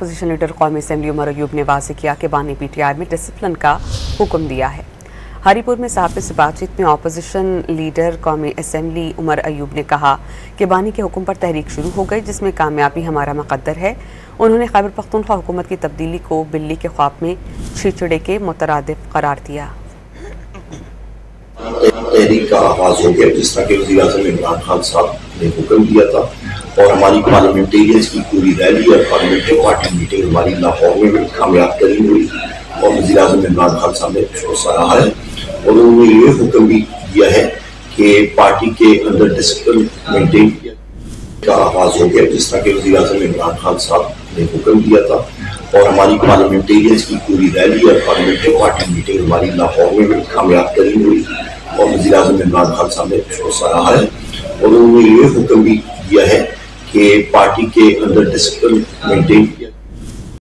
Opposition leader कौमी assembly Umar Ayub ने वाज़ेह किया कि बानी PTI में डिसिप्लिन का हुक्म दिया है। हरीपुर में सहाफ़ियों से बातचीत में अपोजिशन लीडर कौमी असम्बली उमर अयूब ने कहा कि बानी के हुक्म पर तहरीक शुरू हो गई, जिसमें कामयाबी हमारा मुक़द्दर है। उन्होंने खैबर पख्तूनख्वा हुकूमत की तब्दीली को बिल्ली के ख्वाब में छिचड़े के मुतरादिफ करार दिया। तहरीक का आगाज हो गया, जिस तरह के वज़ीर आज़म इमरान खान साहब ने हुक्म दिया था, और हमारी पार्लियामेंटेरियंस की पूरी रैली और पार्लियामेंट्री पार्टी मीटिंग हमारी लाहौर में भी कामयाब तरीन हुई और वज़ीर आज़म इमरान खान साहब ने उसको सराहा है। और उन्होंने ये हुक्म भी दिया है कि पार्टी के अंदर डिसिप्लिन मेंटेन का आगाज हो गया, जिस तरह के वज़ीर आज़म इमरान खान साहब ने हुक्म दिया था, और हमारी पार्लियामेंटेरियंस की पूरी रैली और पार्लियामेंट्री पार्टी मीटिंग हमारी लाहौर में भी कामयाब तरीन हुई और वज़ीर आज़म इमरान खान साहब ने उसको सराहा है। और उन्होंने ये हुक्म भी दिया है कि पार्टी के अंदर डिसिप्लिन मेंटेन